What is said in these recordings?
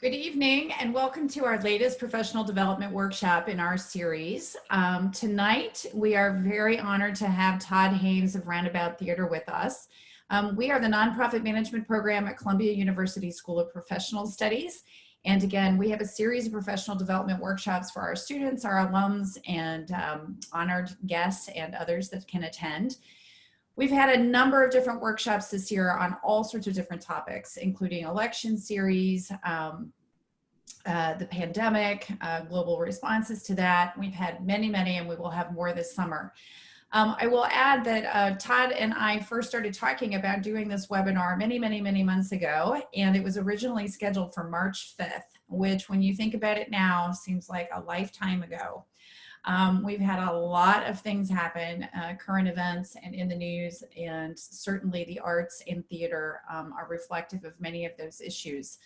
Good evening and welcome to our latest professional development workshop in our series. Tonight, we are very honored to have Todd Haimes of Roundabout Theater with us. We are the nonprofit management program at Columbia University School of Professional Studies. And again, we have a series of professional development workshops for our students, our alums, and honored guests and others that can attend. We've had a number of different workshops this year on all sorts of different topics, including election series, the pandemic, global responses to that. We've had many, and we will have more this summer. I will add that Todd and I first started talking about doing this webinar many months ago, and it was originally scheduled for March 5th, which when you think about it now, seems like a lifetime ago. We've had a lot of things happen, current events and in the news, and certainly the arts and theater are reflective of many of those issues.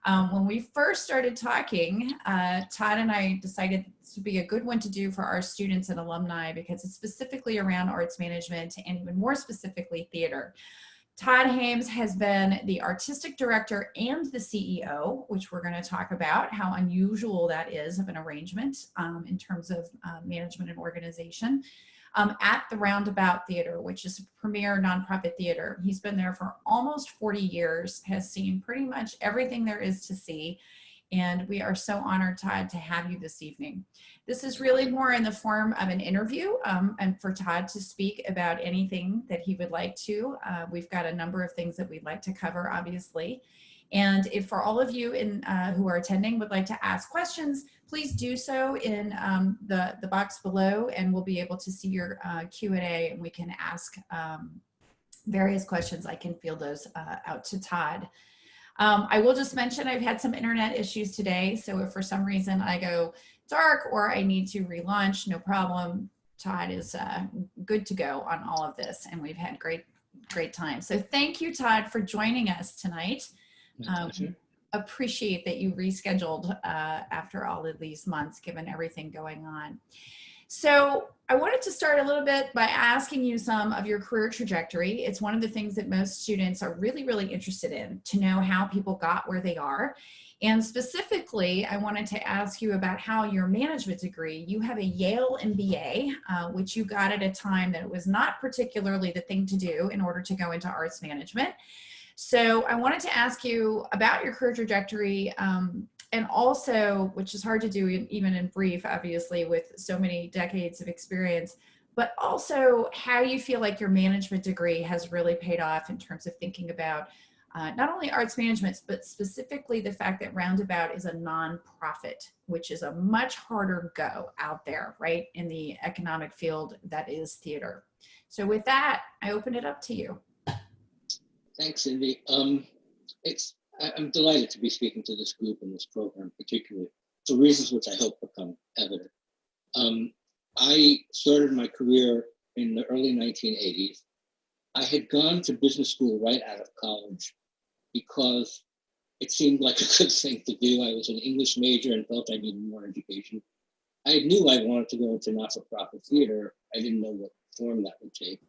When we first started talking, Todd and I decided this would be a good one to do for our students and alumni because it's specifically around arts management and even more specifically theater. Todd Haimes has been the artistic director and the CEO, which we're going to talk about how unusual that is of an arrangement in terms of management and organization at the Roundabout Theater, which is a premier nonprofit theater. He's been there for almost 40 years, has seen pretty much everything there is to see. And we are so honored, Todd, to have you this evening. This is really more in the form of an interview and for Todd to speak about anything that he would like to. We've got a number of things that we'd like to cover, obviously. And if for all of you who are attending would like to ask questions, please do so in the box below, and we'll be able to see your Q&A, and we can ask various questions. I can field those out to Todd. I will just mention I've had some internet issues today, so if for some reason I go dark or I need to relaunch, no problem. Todd is good to go on all of this, and we've had great time. So thank you, Todd, for joining us tonight. Appreciate that you rescheduled after all of these months, given everything going on. So I wanted to start a little bit by asking you some of your career trajectory. It's one of the things that most students are really interested in, to know how people got where they are. And specifically, I wanted to ask you about how your management degree, you have a Yale MBA, which you got at a time that it was not particularly the thing to do in order to go into arts management. So I wanted to ask you about your career trajectory, and also, which is hard to do even in brief, obviously, with so many decades of experience, but also how you feel like your management degree has really paid off in terms of thinking about not only arts management, but specifically the fact that Roundabout is a nonprofit, which is a much harder go out there, right, in the economic field that is theater. So with that, I open it up to you. Thanks, Cindy. I'm delighted to be speaking to this group and this program, particularly for reasons which I hope become evident. I started my career in the early 1980s. I had gone to business school right out of college because it seemed like a good thing to do. I was an English major and felt I needed more education. I knew I wanted to go into not-for-profit theater. I didn't know what form that would take.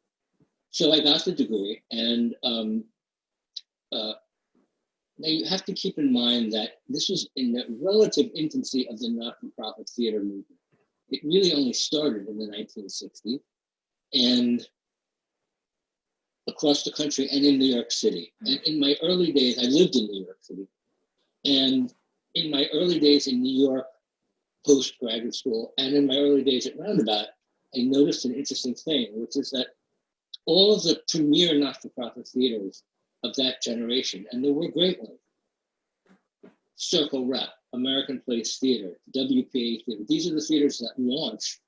So I got the degree, and now you have to keep in mind that this was in the relative infancy of the not-for-profit theater movement. It really only started in the 1960s, and across the country and in New York City. And in my early days, I lived in New York City. And in my early days in New York, post-graduate school, and in my early days at Roundabout, I noticed an interesting thing, which is that all of the premier not-for-profit theaters of that generation, and there were great ones, Circle Rep, American Place Theater, WPA Theater, these are the theaters that launched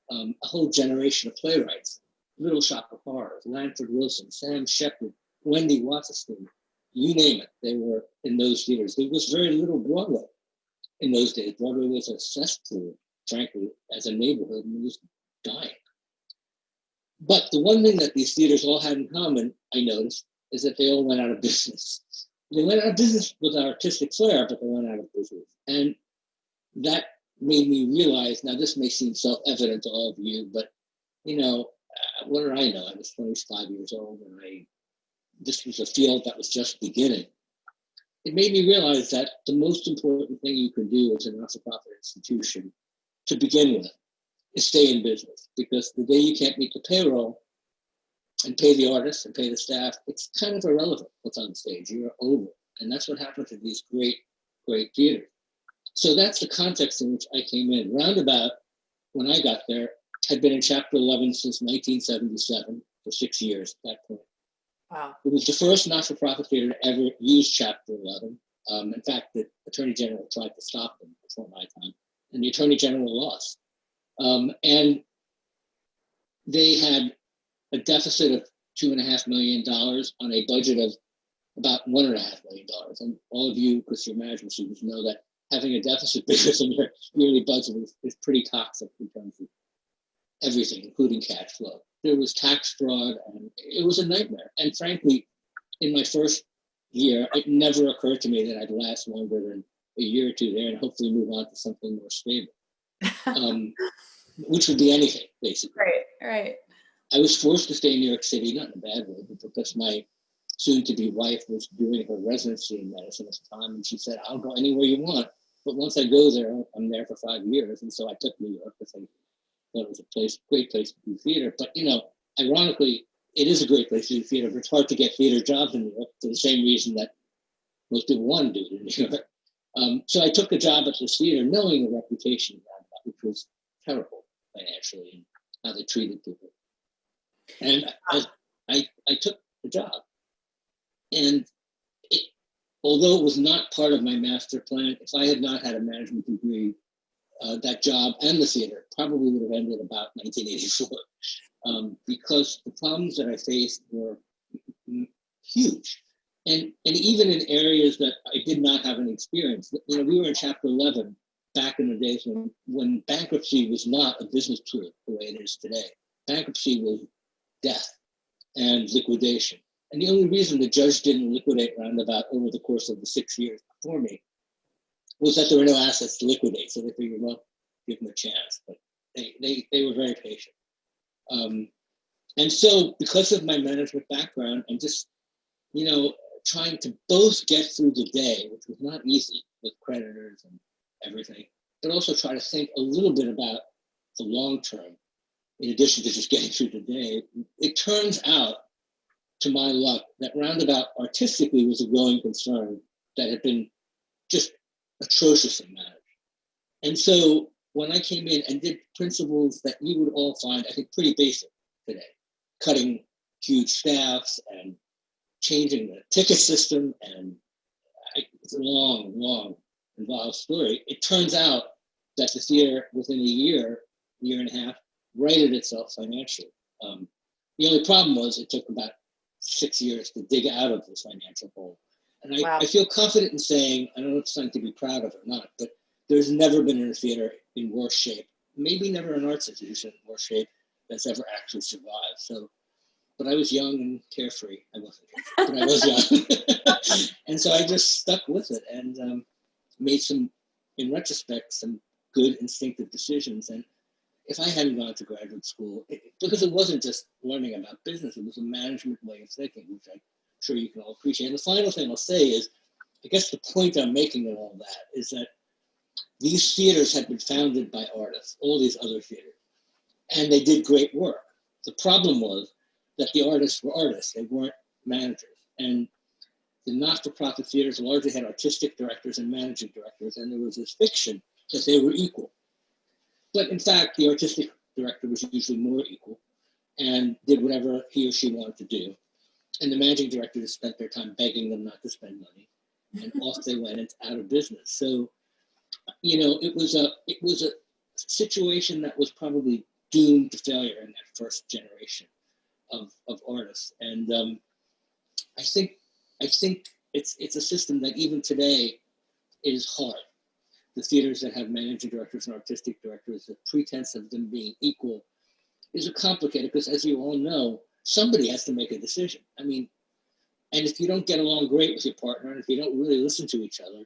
a whole generation of playwrights. Little Shop of Horrors, Lanford Wilson, Sam Shepard, Wendy Wasserstein, you name it, they were in those theaters. There was very little Broadway in those days. Broadway was a cesspool, frankly, as a neighborhood, and it was dying. But the one thing that these theaters all had in common, I noticed, is that they all went out of business. They went out of business with artistic flair, but they went out of business. And that made me realize, now this may seem self-evident to all of you, but you know, what did I know? I was 25 years old, and this was a field that was just beginning. it made me realize that the most important thing you can do as a not-for-profit institution to begin with is stay in business, because the day you can't meet the payroll and pay the artists and pay the staff, it's kind of irrelevant what's on the stage. You're over. And that's what happened to these great, great theaters. So that's the context in which I came in. Roundabout, when I got there, had been in Chapter 11 since 1977, for 6 years at that point. Wow. It was the first not-for-profit theater to ever use Chapter 11. In fact, the Attorney General tried to stop them before my time, and the Attorney General lost. And they had a deficit of $2.5 million on a budget of about $1.5 million. And all of you, because you're management students, know that having a deficit bigger than your yearly budget is pretty toxic in terms of everything, including cash flow. There was tax fraud, and it was a nightmare. And frankly, in my first year, it never occurred to me that I'd last longer than a year or two there and hopefully move on to something more stable, which would be anything, basically. Right. I was forced to stay in New York City, not in a bad way, but because my soon-to-be wife was doing her residency in medicine at the time, and she said, I'll go anywhere you want, but once I go there, I'm there for 5 years. And so I took New York because I thought it was a great place to do theater. But, ironically, it is a great place to do theater, but it's hard to get theater jobs in New York for the same reason that most people want to do it in New York. So I took a job at this theater, knowing the reputation around that, which was terrible financially and how they treated people. And I took the job. And although it was not part of my master plan, if I had not had a management degree, that job and the theater probably would have ended about 1984, because the problems that I faced were huge. And even in areas that I did not have any experience. We were in Chapter 11 back in the days when bankruptcy was not a business tool the way it is today. Bankruptcy was death and liquidation. And the only reason the judge didn't liquidate Roundabout over the course of the 6 years before me was that there were no assets to liquidate. So they figured, well, give them a chance. But they were very patient. And so because of my management background and just, trying to both get through the day, which was not easy with creditors and everything, but also try to think a little bit about the long term, in addition to just getting through the day, it turns out, to my luck, that Roundabout artistically was a going concern that had been just atrociously managed. And so when I came in and did principles that you would all find, I think, pretty basic today, cutting huge staffs and changing the ticket system, and it's a long, involved story. It turns out that the theater, within a year and a half, righted itself financially. The only problem was it took about 6 years to dig out of this financial hole. And I feel confident in saying, I don't know if it's something to be proud of or not, but there's never been a theater in worse shape, maybe never an arts institution in worse shape that's ever actually survived. So, but I was young and carefree. I wasn't carefree, but I was young. And so I just stuck with it and made in retrospect, some good instinctive decisions. And if I hadn't gone to graduate school, because it wasn't just learning about business, it was a management way of thinking, which I'm sure you can all appreciate. And the final thing I'll say is, I guess the point I'm making in all that is that these theaters had been founded by artists, all these other theaters, and they did great work. The problem was that the artists were artists, they weren't managers. And the not-for-profit theaters largely had artistic directors and managing directors, and there was this fiction that they were equal. But in fact, the artistic director was usually more equal and did whatever he or she wanted to do. And the managing directors spent their time begging them not to spend money. And off they went out of business. So, it was a situation that was probably doomed to failure in that first generation of artists. And I think it's a system that even today is hard. The theaters that have managing directors and artistic directors, the pretense of them being equal is complicated because, as you all know, somebody has to make a decision. I mean, and if you don't get along great with your partner, and if you don't really listen to each other,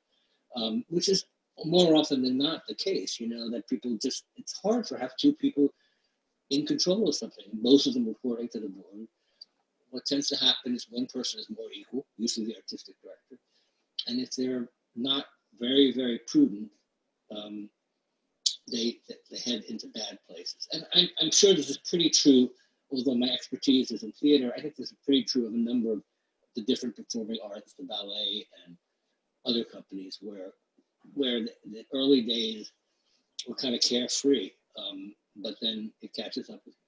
which is more often than not the case, that people just, it's hard to have two people in control of something, most of them reporting to the board. What tends to happen is one person is more equal, usually the artistic director, And if they're not very, very prudent, they head into bad places. And I'm sure this is pretty true, although my expertise is in theater. I think this is pretty true of a number of the different performing arts, the ballet and other companies where the early days were kind of carefree, but then it catches up with you.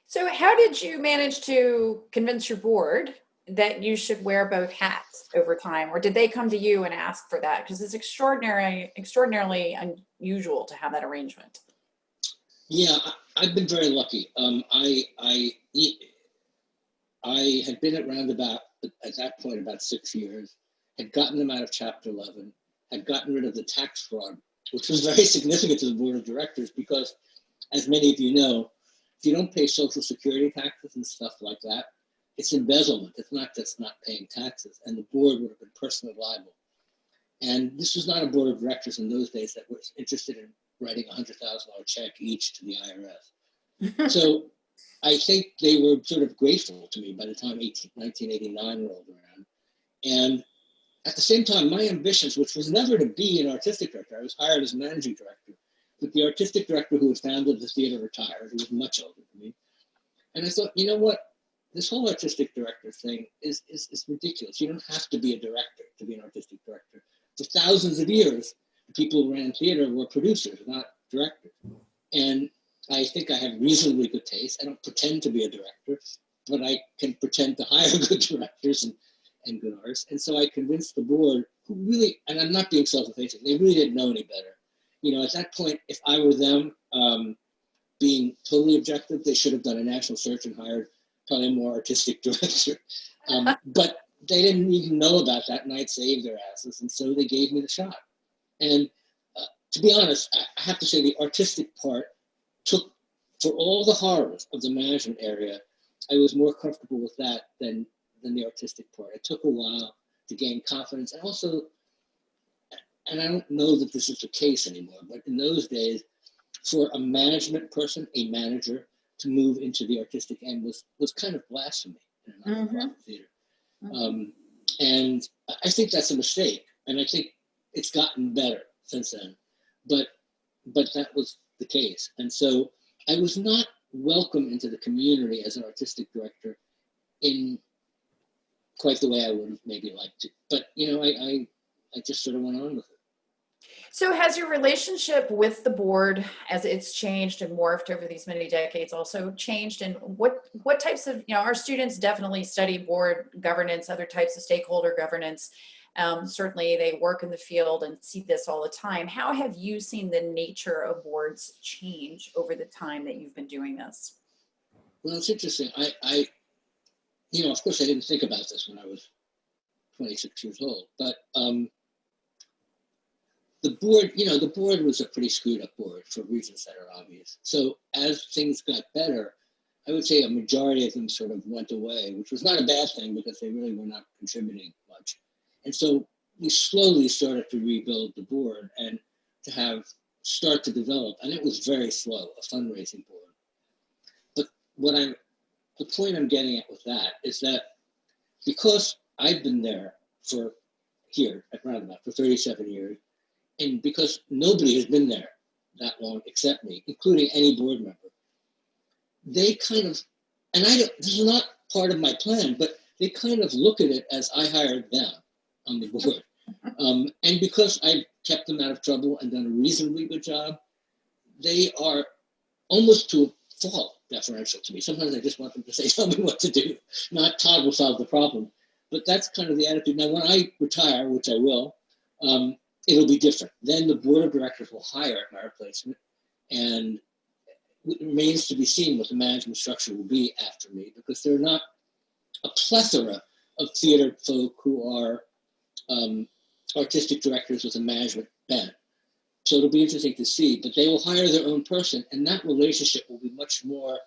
So how did you manage to convince your board that you should wear both hats over time? Or did they come to you and ask for that? Because it's extraordinarily unusual to have that arrangement. Yeah, I've been very lucky. I had been at Roundabout at that point about 6 years, had gotten them out of Chapter 11, had gotten rid of the tax fraud, which was very significant to the board of directors because, as many of you know, if you don't pay Social Security taxes and stuff like that, it's embezzlement. It's not just not paying taxes, and the board would have been personally liable. And this was not a board of directors in those days that was interested in writing a $100,000 check each to the IRS. So I think they were sort of grateful to me by the time 1989 rolled around. And at the same time, my ambitions, which was never to be an artistic director, I was hired as managing director, but the artistic director who had founded the theater retired, who was much older than me. And I thought, you know what? This whole artistic director thing is ridiculous. You don't have to be a director to be an artistic director. For thousands of years, the people who ran theater were producers, not directors. And I think I have reasonably good taste. I don't pretend to be a director, but I can pretend to hire good directors and good artists. And so I convinced the board, who really, and I'm not being self-effacing, they really didn't know any better. You know, at that point, if I were them, being totally objective, they should have done a national search and hired probably a more artistic director. But they didn't even know about that, and I'd saved their asses, and so they gave me the shot. And to be honest, I have to say the artistic part took, for all the horrors of the management area, I was more comfortable with that than the artistic part. It took a while to gain confidence, and also, and I don't know that this is the case anymore, but in those days, for a management person, a manager, to move into the artistic end was kind of blasphemy in a nonprofit theater. And I think that's a mistake, and I think it's gotten better since then. But that was the case, and so I was not welcome into the community as an artistic director in quite the way I would have maybe liked to. But you know, I just sort of went on with it. So has your relationship with the board, as it's changed and morphed over these many decades, also changed? And what types of, you know, our students definitely study board governance, other types of stakeholder governance. Certainly they work in the field and see this all the time. How have you seen the nature of boards change over the time that you've been doing this? Well, it's interesting. I you know, of course I didn't think about this when I was 26 years old, but the board was a pretty screwed up board for reasons that are obvious. So as things got better, I would say a majority of them sort of went away, which was not a bad thing because they really were not contributing much. And so we slowly started to rebuild the board and to start to develop, and it was very slow, a fundraising board. But the point I'm getting at with that is that because I've been there here at Roundabout for 37 years, and because nobody has been there that long except me, including any board member, they kind of, and this is not part of my plan, but they kind of look at it as I hired them on the board. And because I kept them out of trouble and done a reasonably good job, they are almost to a fault deferential to me. Sometimes I just want them to say, tell me what to do, not Todd will solve the problem. But that's kind of the attitude. Now, when I retire, which I will, it'll be different. Then the board of directors will hire my replacement, and it remains to be seen what the management structure will be after me, because there are not a plethora of theater folk who are artistic directors with a management bent. So it'll be interesting to see, but they will hire their own person, and that relationship will be much more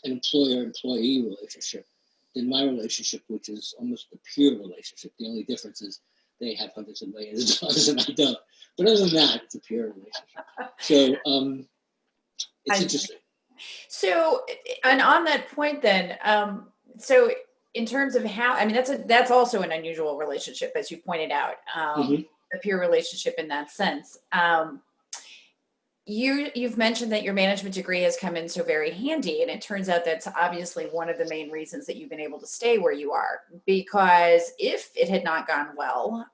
an employer-employee relationship than my relationship, which is almost a peer relationship. The only difference is they have hundreds of millions of dollars and I don't. But other than that, it's a peer relationship. So it's interesting. So, and on that point then, so in terms of how, I mean, that's also an unusual relationship, as you pointed out, Mhm. a peer relationship in that sense. You've mentioned that your management degree has come in so very handy, and it turns out that's obviously one of the main reasons that you've been able to stay where you are. Because if it had not gone well,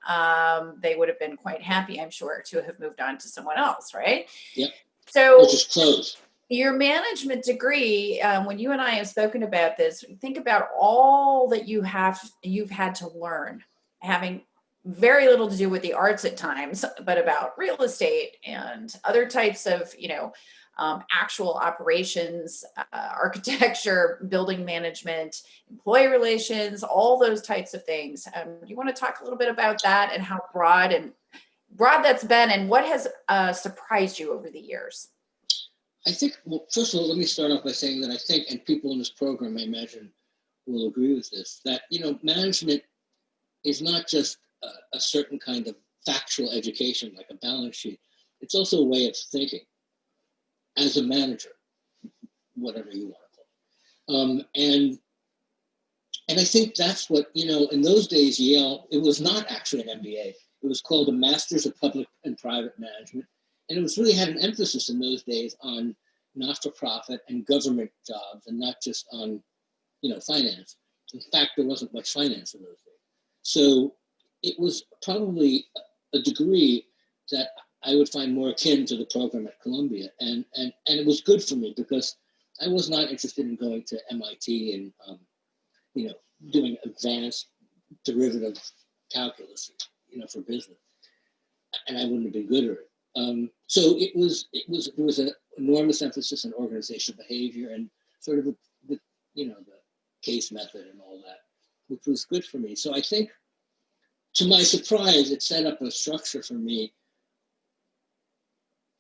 they would have been quite happy, I'm sure, to have moved on to someone else, right? Yep. So Which is closed. your management degree, when you and I have spoken about this, think about all that you've had to learn, having very little to do with the arts at times, but about real estate and other types of, actual operations, architecture, building management, employee relations, all those types of things. You want to talk a little bit about that and how broad that's been, and what has surprised you over the years? I think, well, first of all, let me start off by saying that I think, and people in this program, I imagine, will agree with this, that, management is not just a certain kind of factual education, like a balance sheet. It's also a way of thinking as a manager, whatever you want to call it. And I think that's what, in those days, Yale, it was not actually an MBA. It was called a Masters of Public and Private Management. And it was really had an emphasis in those days on not-for-profit and government jobs, and not just on, finance. In fact, there wasn't much finance in those days. So it was probably a degree that I would find more akin to the program at Columbia. And it was good for me because I was not interested in going to MIT and, doing advanced derivative calculus, for business. And I wouldn't have been good at it. So there was an enormous emphasis on organizational behavior and sort of the case method and all that, which was good for me. So I think, to my surprise, it set up a structure for me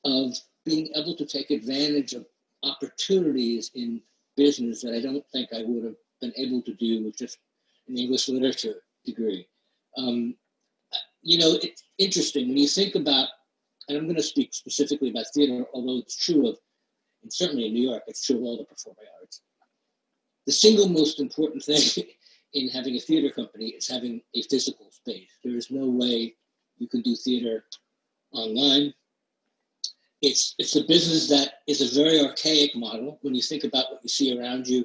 of being able to take advantage of opportunities in business that I don't think I would have been able to do with just an English literature degree. It's interesting when you think about, and I'm going to speak specifically about theater, although it's true of, and certainly in New York, it's true of all the performing arts. The single most important thing in having a theater company is having a physical space. There is no way you can do theater online. It's a business that is a very archaic model when you think about what you see around you,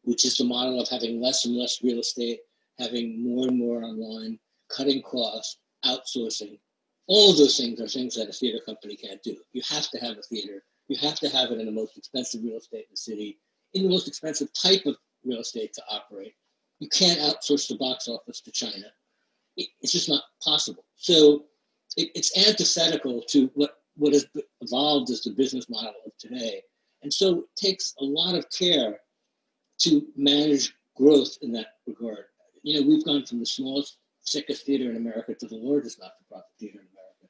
which is the model of having less and less real estate, having more and more online, cutting costs, outsourcing. All of those things are things that a theater company can't do. You have to have a theater. You have to have it in the most expensive real estate in the city, in the most expensive type of real estate to operate. You can't outsource the box office to China. It's just not possible. So it's antithetical to what has evolved as the business model of today. And so it takes a lot of care to manage growth in that regard. We've gone from the smallest, sickest theater in America to the largest not-for-profit theater in America.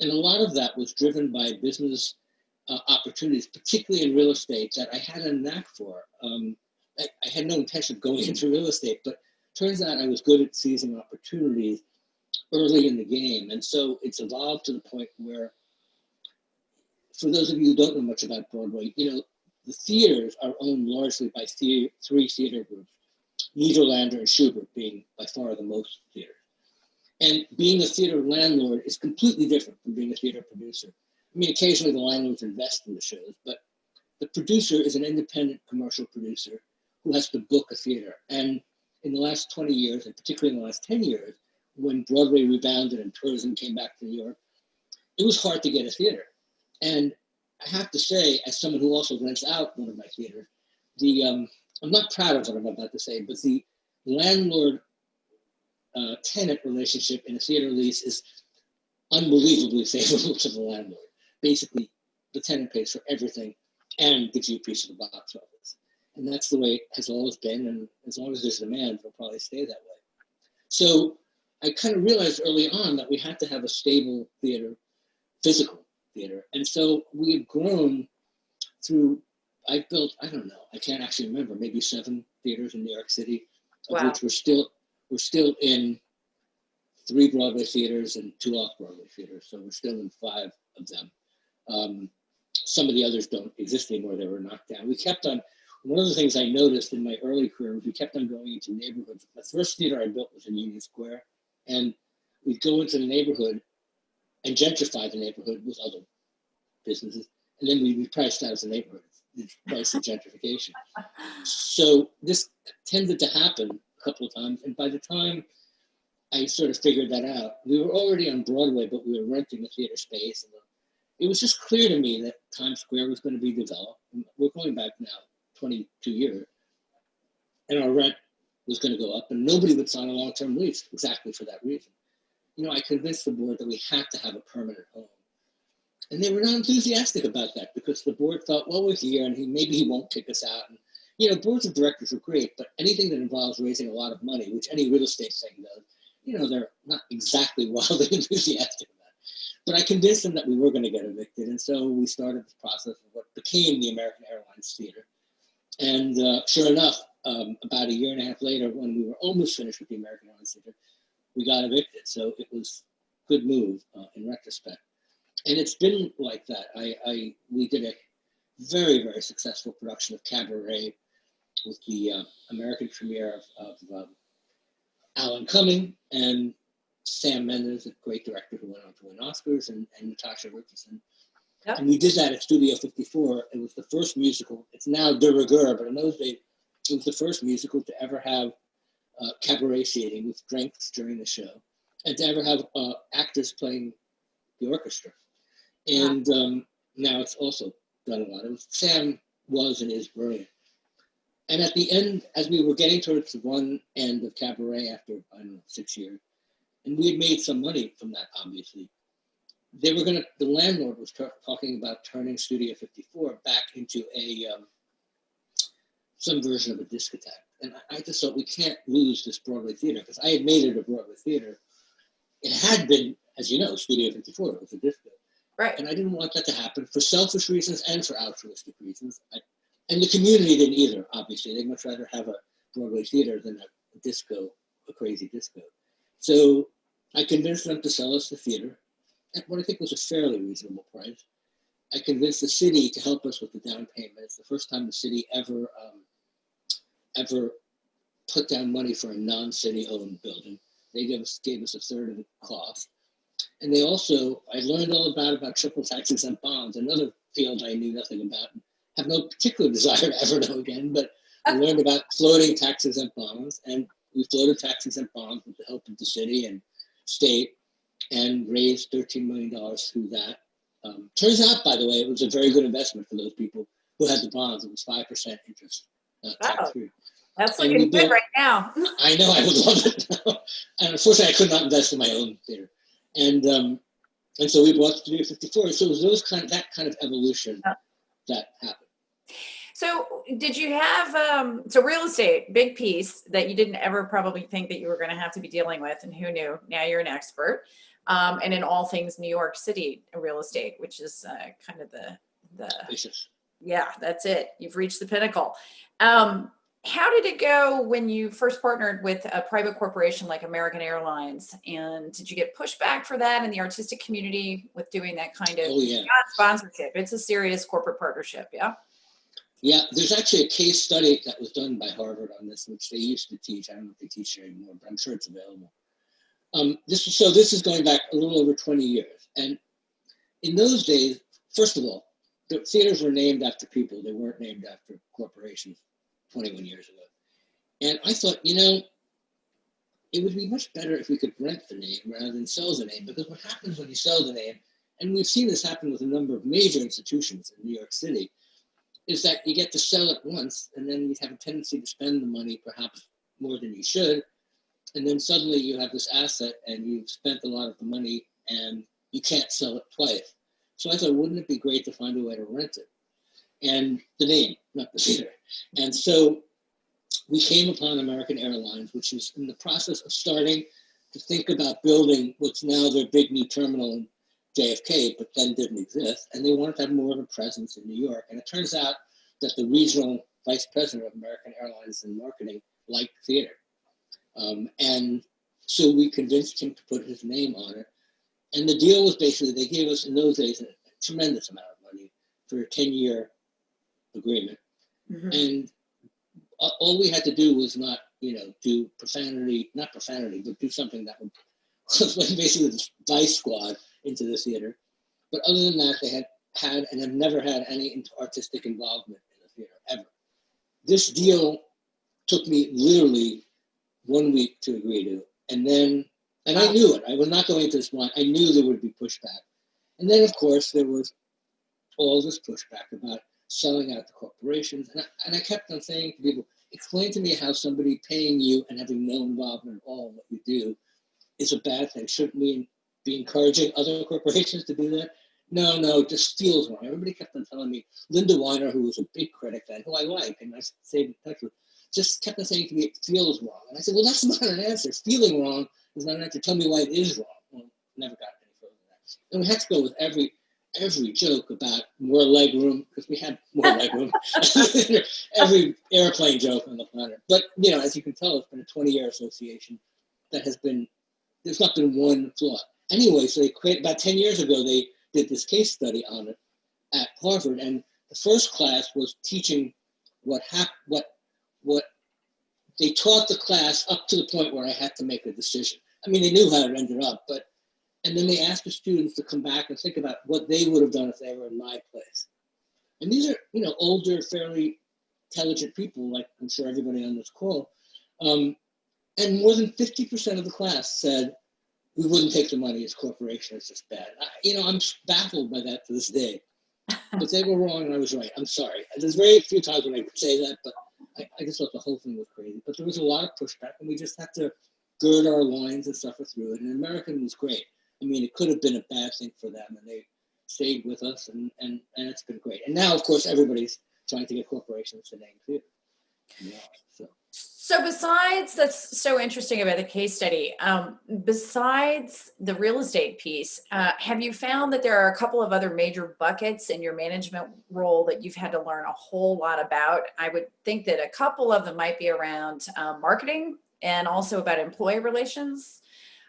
And a lot of that was driven by business opportunities, particularly in real estate, that I had a knack for. I had no intention of going into real estate, but turns out I was good at seizing opportunities early in the game. And so it's evolved to the point where, for those of you who don't know much about Broadway, the theaters are owned largely by three theater groups, Niederlander and Schubert being by far the most theaters. And being a theater landlord is completely different from being a theater producer. I mean, occasionally the landlords invest in the shows, but the producer is an independent commercial producer who has to book a theater. And in the last 20 years, and particularly in the last 10 years, when Broadway rebounded and tourism came back to New York, it was hard to get a theater. And I have to say, as someone who also rents out one of my theaters, I'm not proud of what I'm about to say, but the landlord tenant relationship in a theater lease is unbelievably favorable to the landlord. Basically, the tenant pays for everything and gives you a piece of the box office. And that's the way it has always been. And as long as there's demand, it'll probably stay that way. So I kind of realized early on that we had to have a stable theater, physical theater. And so we have grown through, I built, I don't know, I can't actually remember, maybe 7 theaters in New York City, of Wow. which we're still in 3 Broadway theaters and 2 off-Broadway theaters. So we're still in 5 of them. Some of the others don't exist anymore. They were knocked down. one of the things I noticed in my early career was we kept on going into neighborhoods. The first theater I built was in Union Square, and we'd go into the neighborhood and gentrify the neighborhood with other businesses, and then we'd be priced out as a neighborhood. The price of gentrification. So this tended to happen a couple of times, and by the time I sort of figured that out, we were already on Broadway, but we were renting the theater space, and it was just clear to me that Times Square was going to be developed. And we're going back now 22 years, and our rent was going to go up, and nobody would sign a long-term lease exactly for that reason. You know, I convinced the board that we had to have a permanent home. And they were not enthusiastic about that because the board thought, well, we're here and maybe he won't kick us out. And, you know, boards of directors are great, but anything that involves raising a lot of money, which any real estate thing does, you know, they're not exactly wildly enthusiastic about it. But I convinced them that we were going to get evicted. And so we started the process of what became the American Airlines Theater. And sure enough, about a year and a half later, when we were almost finished with the American Airlines Theater, we got evicted. So it was a good move in retrospect. And it's been like that. We did a very, very successful production of Cabaret with the American premiere of Alan Cumming and Sam Mendes, a great director who went on to win Oscars, and Natasha Richardson. Yep. And we did that at Studio 54. It was the first musical. It's now de rigueur, but in those days, it was the first musical to ever have cabaret seating with drinks during the show, and to ever have actors playing the orchestra. And now it's also done a lot. Sam was and is brilliant. And at the end, as we were getting towards one end of Cabaret after, I don't know, 6 years, and we had made some money from that, obviously, the landlord was talking about turning Studio 54 back into some version of a discotheque. And I just thought, we can't lose this Broadway theater, because I had made it a Broadway theater. It had been, as you know, Studio 54, it was a disco. Right. And I didn't want that to happen for selfish reasons and for altruistic reasons. And the community didn't either, obviously. They'd much rather have a Broadway theater than a disco, a crazy disco. So I convinced them to sell us the theater at what I think was a fairly reasonable price. I convinced the city to help us with the down payment. It's the first time the city ever put down money for a non-city owned building. They gave us a third of the cost. And they also, I learned all about triple tax exempt bonds, another field I knew nothing about, and have no particular desire to ever know again, but I learned about floating tax exempt bonds, and we floated tax exempt bonds with the help of the city and state, and raised $13 million through that. Turns out, by the way, it was a very good investment for those people who had the bonds. It was 5% interest, tax-free. That's looking good right now. I know, I would love it now. And unfortunately, I could not invest in my own theater. And so we bought Studio 54. So it was that kind of evolution that happened. So did you have, so real estate, big piece that you didn't ever probably think that you were going to have to be dealing with, and who knew? Now you're an expert. And in all things New York City real estate, which is kind of the yeah, that's it. You've reached the pinnacle. How did it go when you first partnered with a private corporation like American Airlines? And did you get pushback for that in the artistic community with doing that kind of sponsorship? It's a serious corporate partnership, yeah? Yeah, there's actually a case study that was done by Harvard on this, which they used to teach. I don't know if they teach it anymore, but I'm sure it's available. This is going back a little over 20 years. And in those days, first of all, the theaters were named after people. They weren't named after corporations 21 years ago. And I thought, it would be much better if we could rent the name rather than sell the name, because what happens when you sell the name, and we've seen this happen with a number of major institutions in New York City, is that you get to sell it once, and then you have a tendency to spend the money perhaps more than you should, and then suddenly you have this asset and you've spent a lot of the money and you can't sell it twice. So I thought, wouldn't it be great to find a way to rent it? And the name, not the theater. And so we came upon American Airlines, which is in the process of starting to think about building what's now their big new terminal in JFK, but then didn't exist. And they wanted to have more of a presence in New York. And it turns out that the regional vice president of American Airlines in marketing liked theater. And so we convinced him to put his name on it. And the deal was basically, they gave us in those days a tremendous amount of money for a 10-year agreement. And all we had to do was not, do not profanity, but do something that would basically the vice squad into the theater. But other than that, they had and have never had any artistic involvement in the theater, ever. This deal took me literally 1 week to agree to. And I knew it. I was not going into this blind. I knew there would be pushback. And then, of course, there was all this pushback about selling out to corporations. And I kept on saying to people, explain to me how somebody paying you and having no involvement at all in what you do is a bad thing. Shouldn't we be encouraging other corporations to do that? No, it just feels wrong. Everybody kept on telling me, Linda Weiner, who was a big critic then, who I like, and I stayed in touch with, just kept on saying to me, it feels wrong. And I said, well, that's not an answer. Feeling wrong is not an answer. Tell me why it is wrong. Well, never got any further than that. And we had to go with every joke about more leg room, because we had more leg room. Every airplane joke on the planet. But, as you can tell, it's been a 20-year association that there's not been one flaw. Anyway, so they created, about 10 years ago, they did this case study on it at Harvard, and the first class was teaching what they taught the class up to the point where I had to make a decision. I mean, they knew how it ended up, and then they asked the students to come back and think about what they would have done if they were in my place. And these are, older, fairly intelligent people, like I'm sure everybody on this call. And more than 50% of the class said, we wouldn't take the money as corporation, it's just bad. I'm baffled by that to this day. But they were wrong and I was right. I'm sorry. There's very few times when I could say that, but I just thought the whole thing was crazy. But there was a lot of pushback, and we just had to gird our loins and suffer through it. And American was great. I mean, it could have been a bad thing for them, and they stayed with us, and it's been great. And now, of course, everybody's trying to get corporations to name theater. So besides, that's so interesting about the case study, besides the real estate piece, have you found that there are a couple of other major buckets in your management role that you've had to learn a whole lot about? I would think that a couple of them might be around marketing and also about employee relations.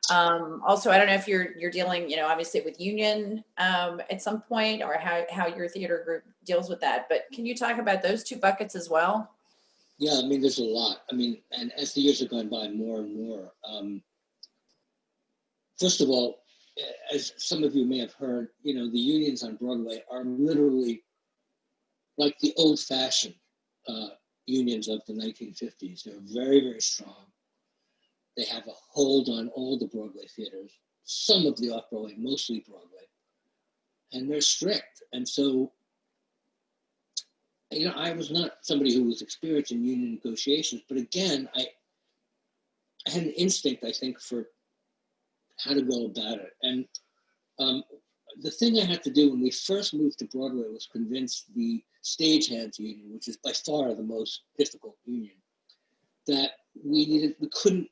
Also, I don't know if you're dealing, obviously with union at some point, or how your theater group deals with that. But can you talk about those two buckets as well? Yeah, I mean, there's a lot. I mean, and as the years have gone by, more and more. First of all, as some of you may have heard, the unions on Broadway are literally like the old-fashioned unions of the 1950s. They're very, very strong. They have a hold on all the Broadway theaters, some of the off-Broadway, mostly Broadway. And they're strict. And so, I was not somebody who was experienced in union negotiations, but again, I had an instinct, I think, for how to go about it. And the thing I had to do when we first moved to Broadway was convince the stagehands union, which is by far the most difficult union, that we couldn't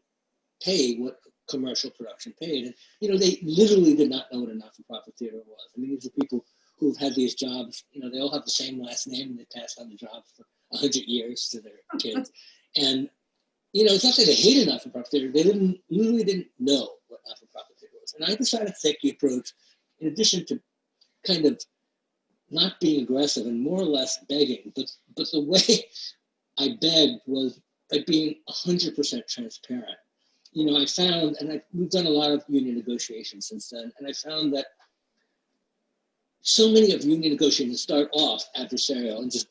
pay what commercial production paid. And, they literally did not know what a not-for-profit theater was. I mean, these are people who've had these jobs, they all have the same last name, and they passed on the jobs for 100 years to their kids. And, it's not that they hated not-for-profit theater. They literally didn't know what not-for-profit theater was. And I decided to take the approach, in addition to kind of not being aggressive and more or less begging, but the way I begged was by being 100% transparent. I found, and we've done a lot of union negotiations since then, and I found that so many of union negotiations start off adversarial and just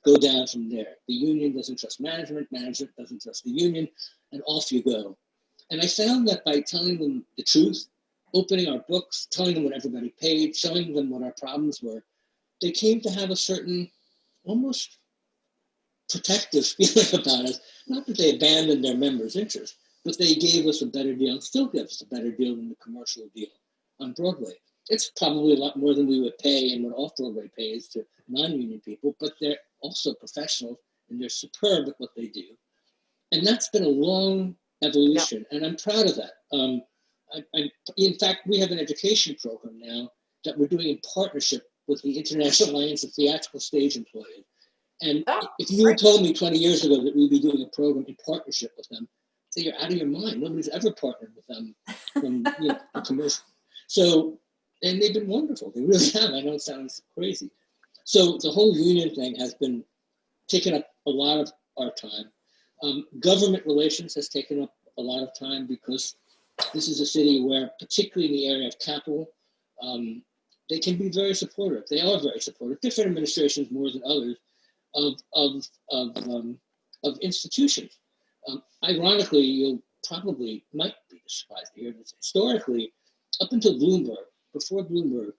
go down from there. The union doesn't trust management, management doesn't trust the union, and off you go. And I found that by telling them the truth, opening our books, telling them what everybody paid, showing them what our problems were, they came to have a certain almost protective feeling about us. Not that they abandoned their members' interest, but they gave us a better deal and still give us a better deal than the commercial deal on Broadway. It's probably a lot more than we would pay and what off-Broadway pays to non-union people, but they're also professionals and they're superb at what they do. And that's been a long evolution, and I'm proud of that. In fact, we have an education program now that we're doing in partnership with the International Alliance of Theatrical Stage Employees. And if you had told me 20 years ago that we'd be doing a program in partnership with them, say you're out of your mind. Nobody's ever partnered with them from the commercial. So, and they've been wonderful. They really have. I know it sounds crazy. So the whole union thing has been taken up a lot of our time. Government relations has taken up a lot of time because this is a city where, particularly in the area of capital, they can be very supportive. They are very supportive. Different administrations more than others of institutions. Ironically, you probably might be surprised to hear this. Historically, up until Bloomberg, before Bloomberg,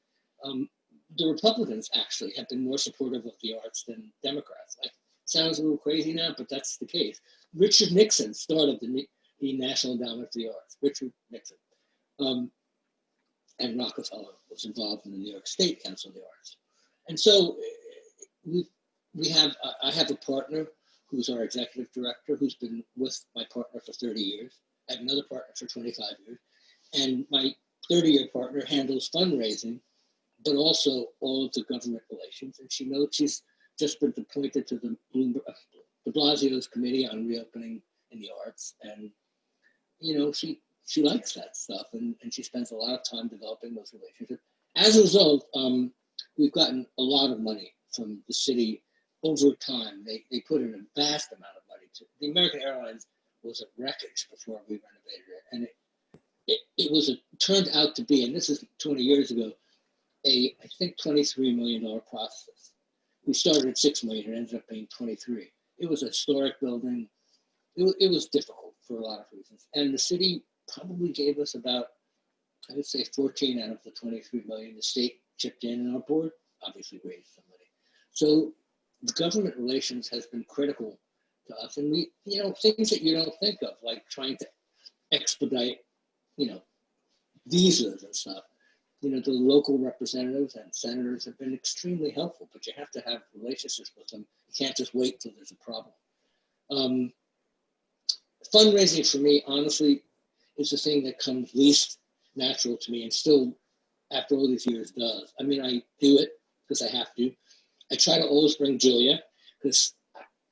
the Republicans actually have been more supportive of the arts than Democrats. Sounds a little crazy now, but that's the case. Richard Nixon started the National Endowment for the Arts. Richard Nixon. And Rockefeller was involved in the New York State Council of the Arts. And so I have a partner who's our executive director, who's been with my partner for 30 years. I have another partner for 25 years. And my 30-year partner handles fundraising, but also all of the government relations. And she's just been appointed to the de Blasio's Committee on Reopening in the Arts. And, she likes that stuff, and she spends a lot of time developing those relationships. As a result, we've gotten a lot of money from the city over time. They put in a vast amount of money. The American Airlines was a wreckage before we renovated it, and it turned out to be, and this is 20 years ago, I think $23 million process. We started at $6 million, it ended up being 23. It was a historic building. It was difficult for a lot of reasons, and the city probably gave us about, I would say, 14 out of the 23 million. The state chipped in, and our board obviously raised some money. So the government relations has been critical to us, and we, things that you don't think of, like trying to expedite, visas and stuff. The local representatives and senators have been extremely helpful, but you have to have relationships with them. You can't just wait till there's a problem. Fundraising for me, honestly, is the thing that comes least natural to me, and still, after all these years, does. I mean, I do it because I have to. I try to always bring Julia, because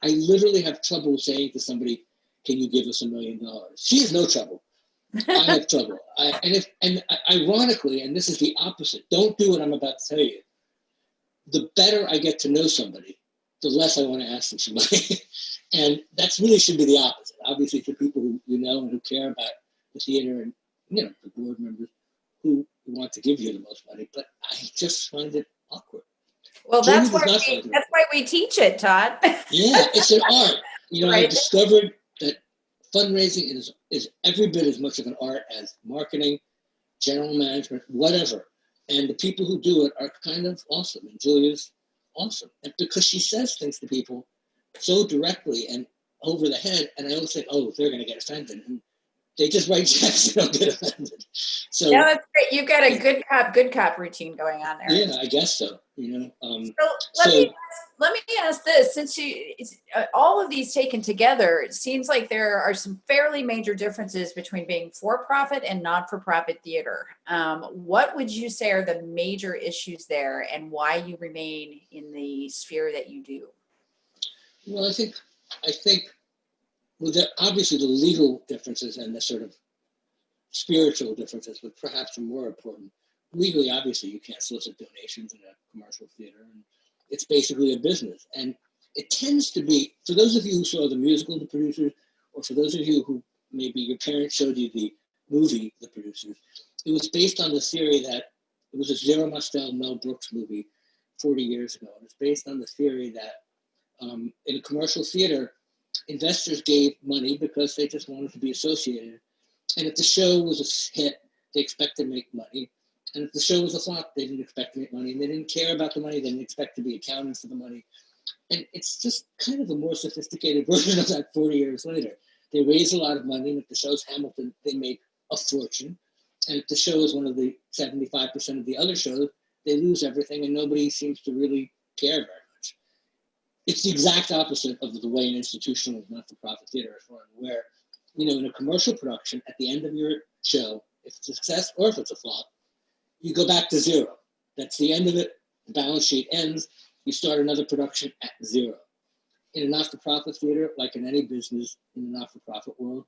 I literally have trouble saying to somebody, "Can you give us $1 million?" She has no trouble. I have trouble. And ironically, and this is the opposite, don't do what I'm about to tell you. The better I get to know somebody, the less I want to ask them for money. And that's really should be the opposite. Obviously, for people who you know and who care about the theater and, the board members who want to give you the most money, but I just find it awkward. Well, that's why we teach it, Todd. Yeah, it's an art. Right. I discovered that fundraising is every bit as much of an art as marketing, general management, whatever. And the people who do it are kind of awesome. And Julia's awesome. And because she says things to people so directly and over the head, and I always think, oh, they're going to get offended. And they just write checks and don't get offended. So yeah, that's great. You've got a good cop routine going on there. Yeah, I guess so. Let me ask this: since all of these taken together, it seems like there are some fairly major differences between being for-profit and not-for-profit theater. What would you say are the major issues there, and why you remain in the sphere that you do? Well, I think obviously the legal differences and the sort of spiritual differences, which perhaps are more important. Legally, obviously, you can't solicit donations in a commercial theater, and it's basically a business. And it tends to be, for those of you who saw the musical, The Producers, or for those of you who maybe your parents showed you the movie, The Producers, it was based on the theory that it was a Zero Mostel, Mel Brooks movie 40 years ago. It was based on the theory that in a commercial theater, investors gave money because they just wanted to be associated. And if the show was a hit, they expected to make money. And if the show was a flop, they didn't expect to make money. And they didn't care about the money. They didn't expect to be accounted for the money. And it's just kind of a more sophisticated version of that 40 years later. They raise a lot of money. And if the show's Hamilton, they make a fortune. And if the show is one of the 75% of the other shows, they lose everything and nobody seems to really care very much. It's the exact opposite of the way an institutional not-for-profit theater is run, where, in a commercial production, at the end of your show, if it's a success or if it's a flop, you go back to zero. That's the end of it. The balance sheet ends. You start another production at zero. In a not-for-profit theater, like in any business in the not-for-profit world,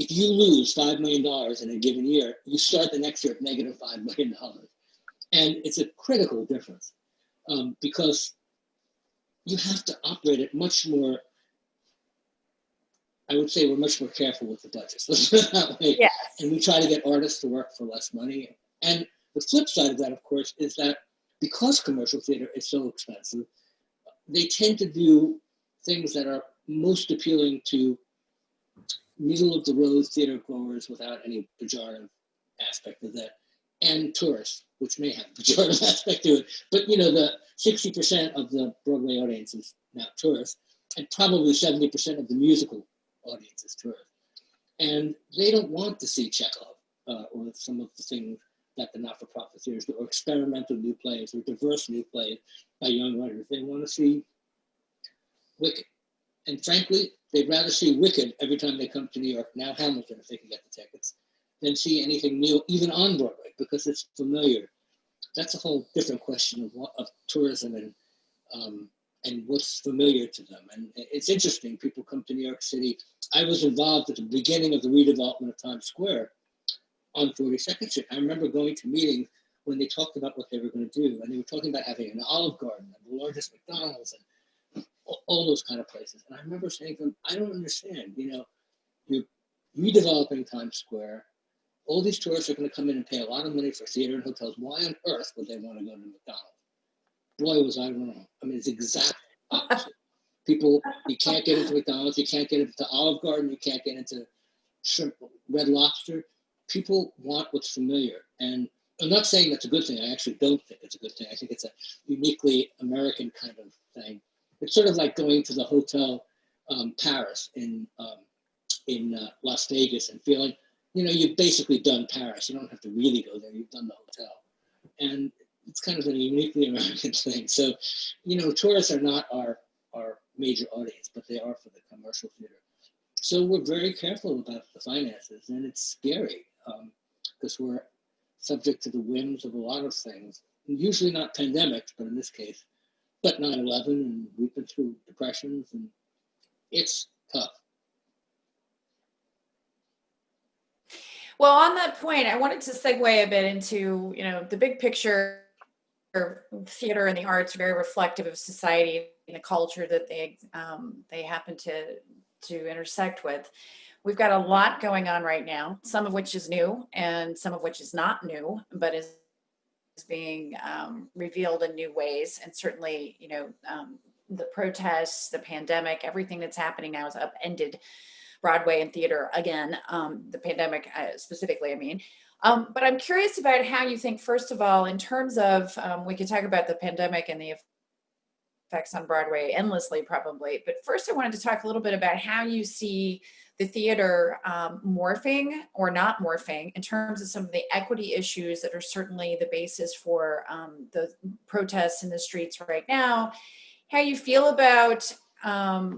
if you lose $5 million in a given year, you start the next year at negative $5 million. And it's a critical difference because, you have to operate it much more. I would say we're much more careful with the budgets. Let's put it that way. Yes. And we try to get artists to work for less money. And the flip side of that, of course, is that because commercial theater is so expensive, they tend to do things that are most appealing to middle of the road theater goers without any pejorative aspect of that, and tourists, which may have a pejorative aspect to it. But you know, the 60% of the Broadway audience is now tourists, and probably 70% of the musical audience is tourists. And they don't want to see Chekhov or some of the things that the not-for-profit theaters do, or experimental new plays, or diverse new plays by young writers. They want to see Wicked. And frankly, they'd rather see Wicked every time they come to New York, now Hamilton if they can get the tickets, than see anything new, even on Broadway, because it's familiar. That's a whole different question of tourism and what's familiar to them. And it's interesting, people come to New York City. I was involved at the beginning of the redevelopment of Times Square on 42nd Street. I remember going to meetings when they talked about what they were going to do, and they were talking about having an Olive Garden and the largest McDonald's and all those kind of places. And I remember saying to them, I don't understand, you know, you're redeveloping Times Square. All these tourists are going to come in and pay a lot of money for theater and hotels. Why on earth would they want to go to McDonald's? Boy, was I wrong. I mean, it's exact opposite. People, you can't get into McDonald's, you can't get into Olive Garden, you can't get into shrimp, Red Lobster. People want what's familiar. And I'm not saying that's a good thing. I actually don't think it's a good thing. I think it's a uniquely American kind of thing. It's sort of like going to the Hotel Paris in Las Vegas and feeling, you know, you've basically done Paris. You don't have to really go there. You've done the hotel. And it's kind of a uniquely American thing. So, you know, tourists are not our major audience, but they are for the commercial theater. So we're very careful about the finances, and it's scary because we're subject to the whims of a lot of things, usually not pandemics, but in this case, but 9/11, and we've been through depressions, and it's tough. Well, on that point, I wanted to segue a bit into, you know, the big picture. Theater and the arts are very reflective of society and the culture that they happen to intersect with. We've got a lot going on right now, some of which is new and some of which is not new, but is being revealed in new ways. And certainly, you know, the protests, the pandemic, everything that's happening now has upended Broadway and theater again, the pandemic specifically, I mean. But I'm curious about how you think, first of all, in terms of, we could talk about the pandemic and the effects on Broadway endlessly probably, but first I wanted to talk a little bit about how you see the theater morphing or not morphing in terms of some of the equity issues that are certainly the basis for the protests in the streets right now, how you feel about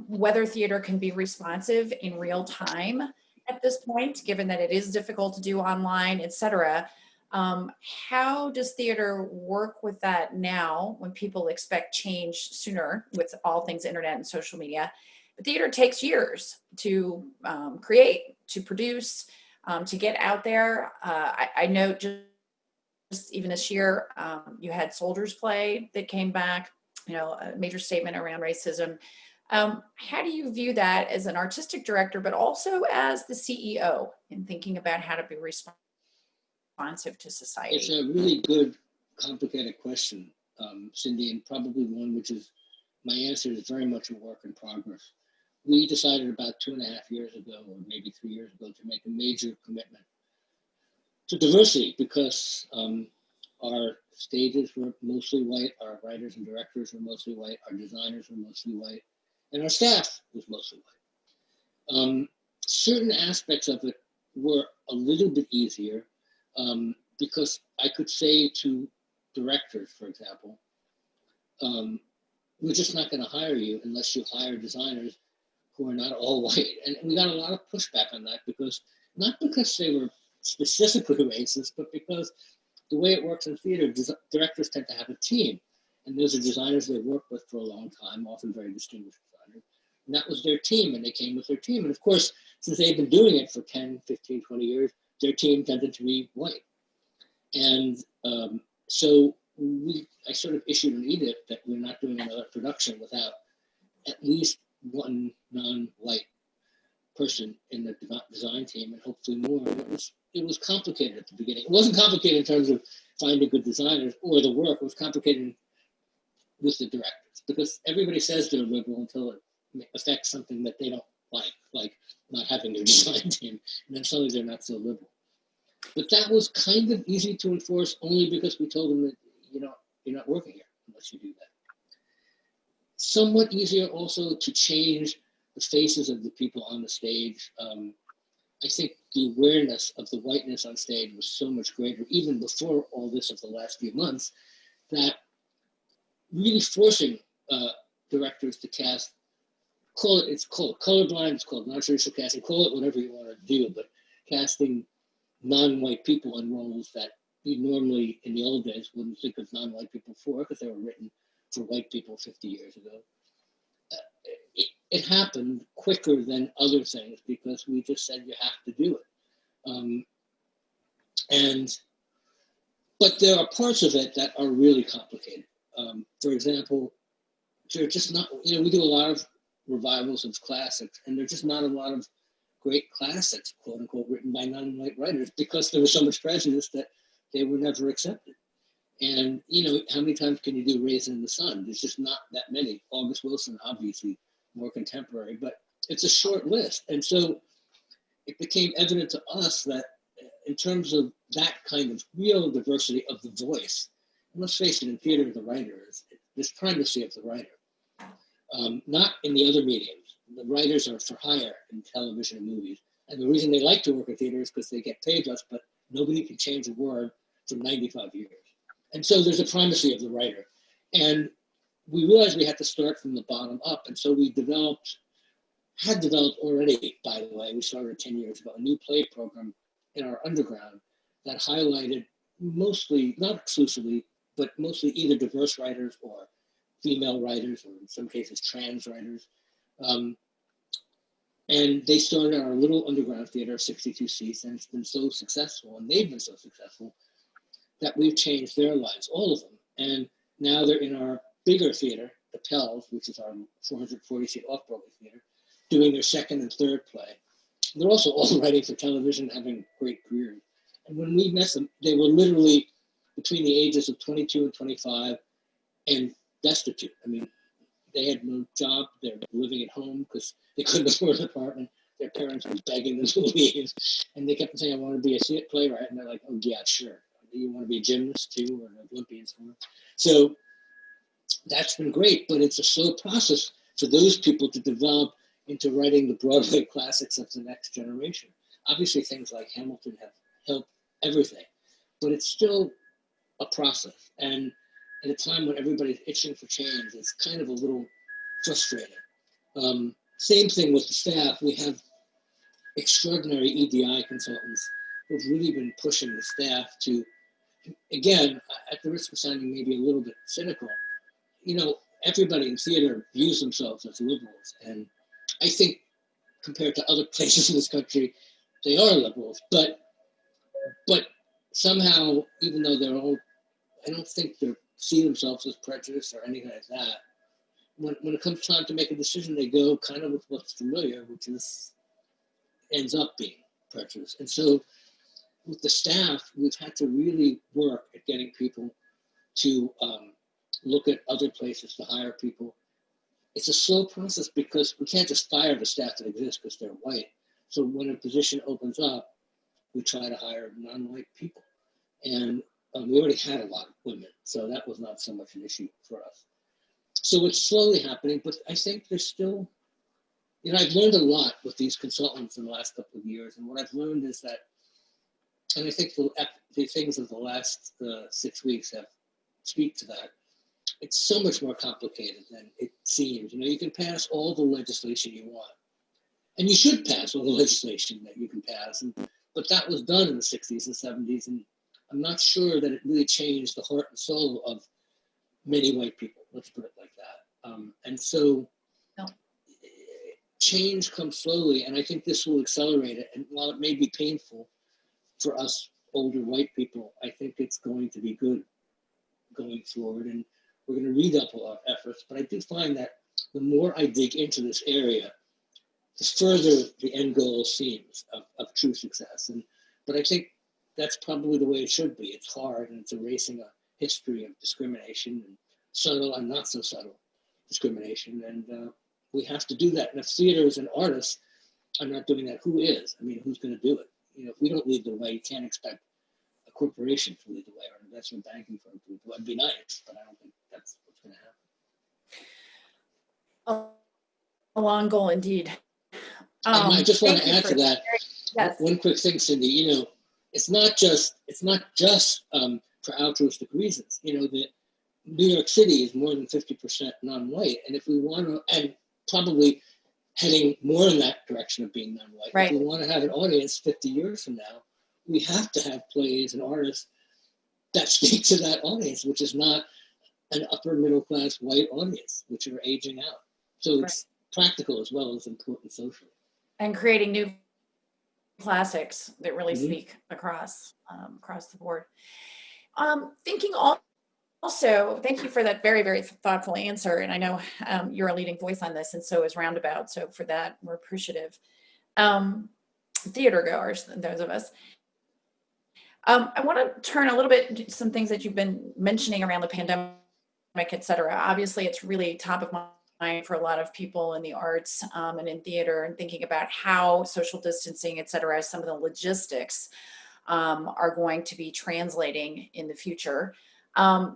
whether theater can be responsive in real time at this point, given that it is difficult to do online, et cetera. How does theater work with that now when people expect change sooner with all things internet and social media? But theater takes years to create, to produce, to get out there. I know just even this year, you had Soldiers Play that came back, you know, a major statement around racism. How do you view that as an artistic director, but also as the CEO in thinking about how to be responsive to society? It's a really good, complicated question, Cindy, and probably one which is, my answer is very much a work in progress. We decided about 2.5 years ago, or maybe 3 years ago, to make a major commitment to diversity because our stages were mostly white, our writers and directors were mostly white, our designers were mostly white, and our staff was mostly white. Certain aspects of it were a little bit easier because I could say to directors, for example, we're just not going to hire you unless you hire designers who are not all white. And we got a lot of pushback on that because, not because they were specifically racist, but because the way it works in theater, directors tend to have a team. And those are designers they've worked with for a long time, often very distinguished designers. And that was their team, and they came with their team. And of course, since they've been doing it for 10, 15, 20 years, their team tended to be white. And so I sort of issued an edict that we're not doing another production without at least one non-white person in the design team, and hopefully more. It was complicated at the beginning. It wasn't complicated in terms of finding good designers or the work. It was complicated with the directors, because everybody says they're liberal until it affects something that they don't like not having their design team, and then suddenly they're not so liberal. But that was kind of easy to enforce only because we told them that, you're not working here unless you do that. Somewhat easier also to change the faces of the people on the stage. I think the awareness of the whiteness on stage was so much greater, even before all this of the last few months, that really forcing directors to cast, it's called colorblind, it's called non-traditional casting, call it whatever you want to do, but casting non-white people in roles that you normally in the old days wouldn't think of non-white people for, because they were written for white people 50 years ago. It happened quicker than other things because we just said you have to do it. But there are parts of it that are really complicated. For example, they're just not, we do a lot of revivals of classics, and there's just not a lot of great classics, quote unquote, written by non-white writers because there was so much prejudice that they were never accepted. And, how many times can you do Raisin in the Sun? There's just not that many. August Wilson, obviously, more contemporary, but it's a short list. And so it became evident to us that in terms of that kind of real diversity of the voice, and let's face it, in theater, the writer is this primacy of the writer, not in the other mediums. The writers are for hire in television and movies. And the reason they like to work in theater is because they get paid less, but nobody can change a word for 95 years. And so there's a primacy of the writer. And we realized we had to start from the bottom up. And so we had developed already, by the way, we started 10 years ago, a new play program in our underground that highlighted mostly, not exclusively, but mostly either diverse writers or female writers, or in some cases trans writers. And they started our little underground theater of 62 seats, and it's been so successful, and they've been so successful that we've changed their lives, all of them. And now they're in our bigger theater, the Pels, which is our 440-seat off-Broadway theater, doing their second and third play. They're also all writing for television, having great careers. And when we met them, they were literally between the ages of 22 and 25 and destitute. I mean, they had no job. They're living at home because they couldn't afford an apartment. Their parents were begging them to leave. And they kept saying, I want to be a playwright. And they're like, oh, yeah, sure. You want to be a gymnast too, or an Olympian sport? So that's been great, but it's a slow process for those people to develop into writing the Broadway classics of the next generation. Obviously, things like Hamilton have helped everything, but it's still a process. And at a time when everybody's itching for change, it's kind of a little frustrating. Same thing with the staff. We have extraordinary EDI consultants who've really been pushing the staff to, again, at the risk of sounding maybe a little bit cynical, everybody in theater views themselves as liberals. And I think compared to other places in this country, they are liberals. But somehow, even though they're all, I don't think they see themselves as prejudiced or anything like that. When it comes time to make a decision, they go kind of with what's familiar, which ends up being prejudice. And so with the staff, we've had to really work at getting people to look at other places to hire people. It's a slow process because we can't just fire the staff that exists because they're white. So when a position opens up, we try to hire non-white people. And we already had a lot of women, so that was not so much an issue for us. So it's slowly happening, but I think there's still, I've learned a lot with these consultants in the last couple of years. And what I've learned is that, and I think the things of the last 6 weeks speak to that. It's so much more complicated than it seems. You can pass all the legislation you want, and you should pass all the legislation that you can pass. But that was done in the 60s and 70s, and I'm not sure that it really changed the heart and soul of many white people. Let's put it like that. And so change comes slowly, and I think this will accelerate it. And while it may be painful for us older white people, I think it's going to be good going forward, and we're going to redouble our efforts. But I do find that the more I dig into this area, the further the end goal seems of true success. But I think that's probably the way it should be. It's hard, and it's erasing a history of discrimination, and subtle and not so subtle discrimination. And we have to do that. And if theaters and artists are not doing that, who is? I mean, who's going to do it? If we don't lead the way, you can't expect a corporation to lead the way, or an investment banking firm to lead the way. It'd be nice, but I don't think that's what's going to happen. A long goal indeed. I just want to add to that. Yes. One quick thing, Cindy. It's not just for altruistic reasons. The New York City is more than 50% non-white, and if we want to, and probably heading more in that direction of being non-white, right. If we want to have an audience 50 years from now, we have to have plays and artists that speak to that audience, which is not an upper middle class white audience, which are aging out. So it's practical as well as important socially. And creating new classics that really speak across the board. Thinking also, thank you for that very, very thoughtful answer. And I know you're a leading voice on this, and so is Roundabout. So for that, we're appreciative. Theater goers, those of us. I want to turn a little bit to some things that you've been mentioning around the pandemic, et cetera. Obviously, it's really top of mind for a lot of people in the arts and in theater, and thinking about how social distancing, et cetera, some of the logistics are going to be translating in the future.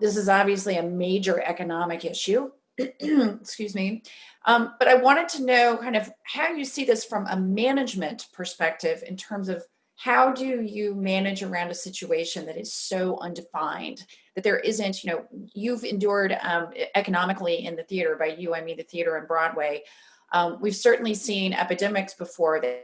This is obviously a major economic issue. Excuse me. But I wanted to know kind of how you see this from a management perspective in terms of how do you manage around a situation that is so undefined, that there isn't, you've endured economically in the theater. By you, I mean the theater and Broadway. We've certainly seen epidemics before. The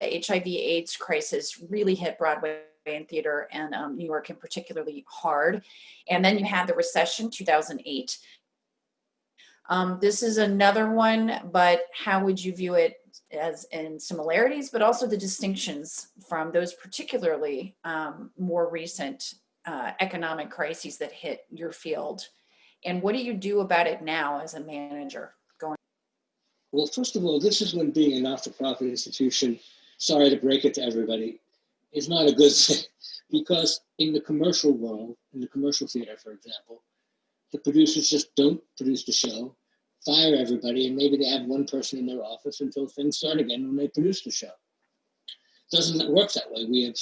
HIV/AIDS crisis really hit Broadway and theater, and New York in particularly hard. And then you had the recession, 2008. This is another one, but how would you view it as in similarities, but also the distinctions from those particularly more recent economic crises that hit your field? And what do you do about it now as a manager? Well, first of all, this is when being a not-for-profit institution, sorry to break it to everybody, is not a good thing. Because in the commercial world, in the commercial theater, for example, the producers just don't produce the show, fire everybody, and maybe they have one person in their office until things start again when they produce the show. Doesn't work that way. We have,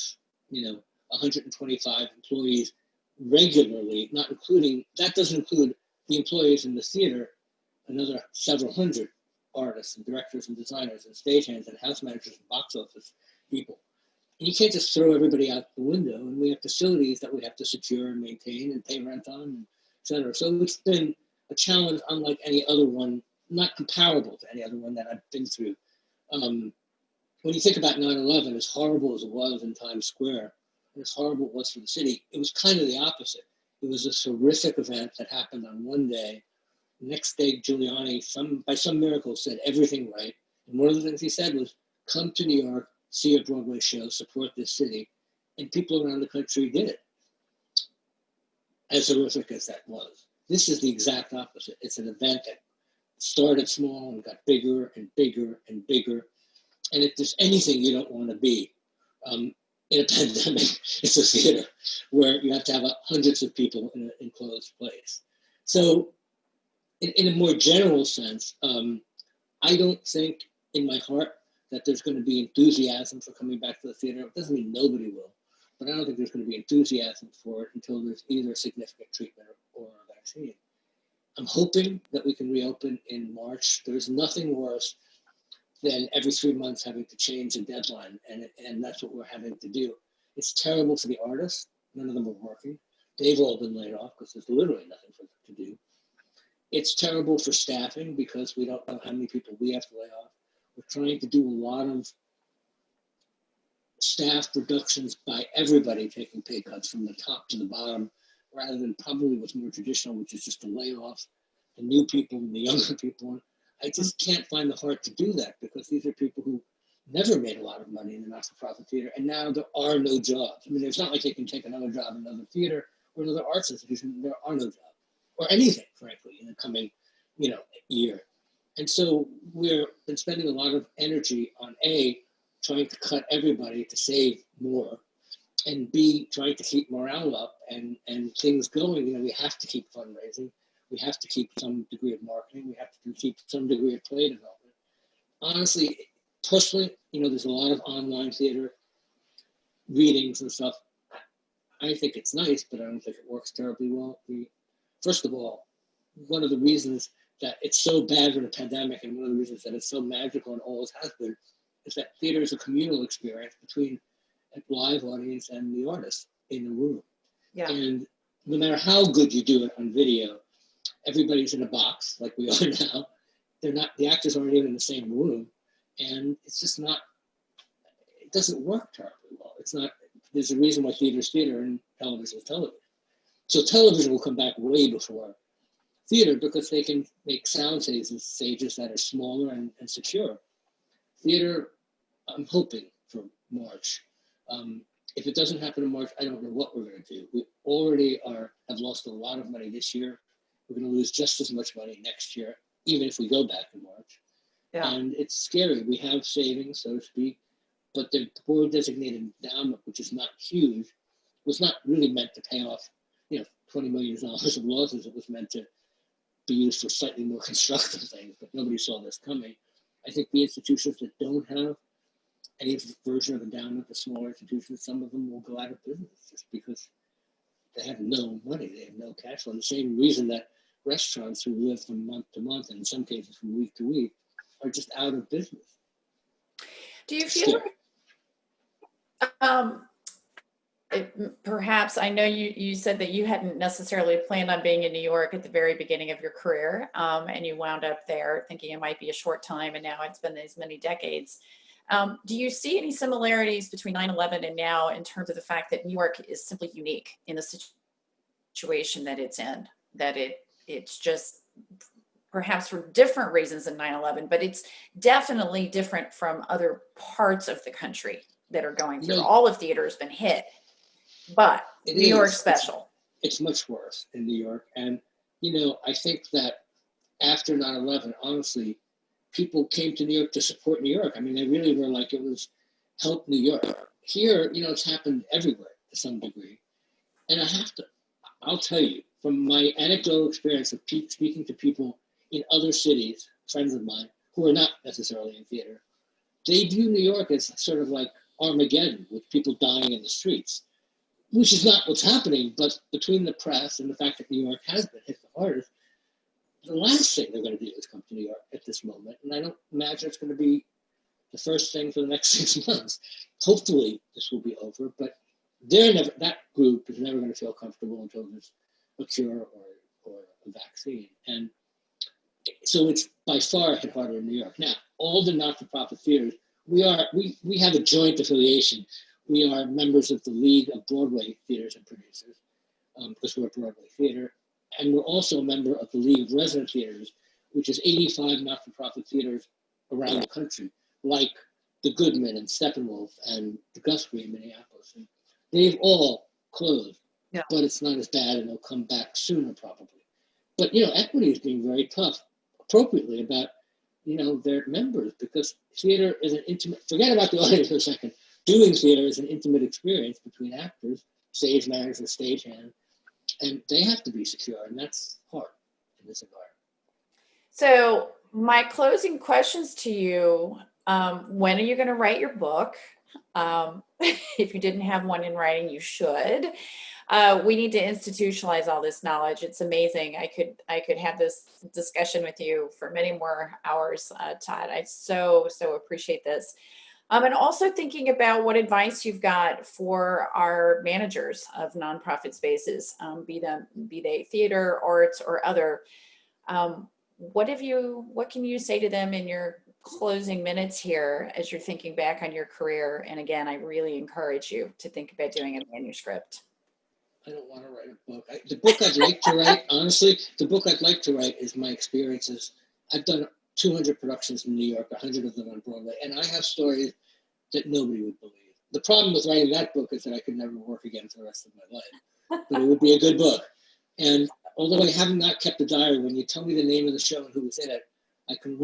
125 employees regularly, that doesn't include the employees in the theater, another several hundred artists and directors and designers and stagehands and house managers and box office people. And you can't just throw everybody out the window. And we have facilities that we have to secure and maintain and pay rent on, and et cetera. So it's been a challenge unlike any other one, not comparable to any other one that I've been through. When you think about 9/11, as horrible as it was in Times Square, and as horrible it was for the city, it was kind of the opposite. It was a horrific event that happened on one day. The next day, Giuliani, by some miracle, said everything right. And one of the things he said was, come to New York, see a Broadway show, support this city. And people around the country did it, as horrific as that was. This is the exact opposite. It's an event that started small and got bigger and bigger and bigger. And if there's anything you don't want to be in a pandemic, it's a theater where you have to have hundreds of people in an enclosed place. So in a more general sense, I don't think in my heart that there's going to be enthusiasm for coming back to the theater. It doesn't mean nobody will, but I don't think there's going to be enthusiasm for it until there's either significant treatment or a vaccine. I'm hoping that we can reopen in March. There's nothing worse than every 3 months having to change a deadline, and that's what we're having to do. It's terrible for the artists. None of them are working. They've all been laid off because there's literally nothing for them to do. It's terrible for staffing because we don't know how many people we have to lay off. We're trying to do a lot of staff reductions by everybody taking pay cuts from the top to the bottom, rather than probably what's more traditional, which is just to lay off the new people and the younger people. I just can't find the heart to do that because these are people who never made a lot of money in the not-for-profit theater, and now there are no jobs. I mean, it's not like they can take another job in another theater or another arts institution, there are no jobs, or anything, frankly, in the coming, year. And so we've been spending a lot of energy on A, trying to cut everybody to save more, and B, trying to keep morale up and things going. We have to keep fundraising. We have to keep some degree of marketing. We have to keep some degree of play development. Honestly, personally, there's a lot of online theater readings and stuff. I think it's nice, but I don't think it works terribly well. First of all, one of the reasons that it's so bad for the pandemic, and one of the reasons that it's so magical and always has been, is that theater is a communal experience between a live audience and the artist in the room. Yeah. And no matter how good you do it on video, everybody's in a box like we are now. The actors aren't even in the same room. And it's just not, it doesn't work terribly well. There's a reason why theater is theater and television is television. So television will come back way before theater because they can make sound stages that are smaller and secure. Theater, I'm hoping for March. If it doesn't happen in March, I don't know what we're going to do. We already have lost a lot of money this year. We're going to lose just as much money next year, even if we go back in March. Yeah. And it's scary. We have savings, so to speak, but the board designated endowment, which is not huge, was not really meant to pay off, $20 million of losses. It was meant to be used for slightly more constructive things, but nobody saw this coming. I think the institutions that don't have any version of endowment, the smaller institutions, some of them will go out of business just because they have no money, they have no cash flow. The same reason that restaurants who live from month to month, and in some cases from week to week, are just out of business. Do you feel perhaps, I know you said that you hadn't necessarily planned on being in New York at the very beginning of your career, and you wound up there thinking it might be a short time, and now it's been these many decades. Do you see any similarities between 9/11 and now in terms of the fact that New York is simply unique in the situation that it's in, that it's just perhaps for different reasons than 9/11, but it's definitely different from other parts of the country that are going through. All of theater has been hit, but New York's special. It's much worse in New York. And, I think that after 9/11, honestly, people came to New York to support New York. I mean, they really were like, it was help New York. Here, it's happened everywhere to some degree. And I'll tell you, from my anecdotal experience of speaking to people in other cities, friends of mine, who are not necessarily in theater, they view New York as sort of like Armageddon with people dying in the streets, which is not what's happening, but between the press and the fact that New York has been hit the hardest, the last thing they're going to do is come to New York at this moment. And I don't imagine it's going to be the first thing for the next 6 months. Hopefully this will be over, but that group is never going to feel comfortable until there's a cure or a vaccine. And so it's by far hit harder in New York. Now, all the not-for-profit theaters, we have a joint affiliation. We are members of the League of Broadway Theaters and Producers, because we're a Broadway theater. And we're also a member of the League of Resident Theaters, which is 85 not-for-profit theaters around the country, like the Goodman and Steppenwolf and the Guthrie in Minneapolis. And they've all closed, but it's not as bad, and they'll come back sooner probably. But, equity is being very tough, appropriately, about, their members, because theater is an intimate, forget about the audience for a second, doing theater is an intimate experience between actors, stage managers, stagehand, and they have to be secure, and that's hard in this environment. So my closing questions to you, when are you going to write your book? If you didn't have one in writing, you should. We need to institutionalize all this knowledge. It's amazing. I could have this discussion with you for many more hours, Todd. I so appreciate this. And also thinking about what advice you've got for our managers of nonprofit spaces, be they theater, arts, or other. What can you say to them in your closing minutes here as you're thinking back on your career? And again, I really encourage you to think about doing a manuscript. I don't want to write a book. The book I'd like to write, honestly, the book I'd like to write is my experiences. I've done 200 productions in New York, 100 of them on Broadway, and I have stories that nobody would believe. The problem with writing that book is that I could never work again for the rest of my life. but it would be a good book. And although I have not kept a diary, when you tell me the name of the show and who was in it, I can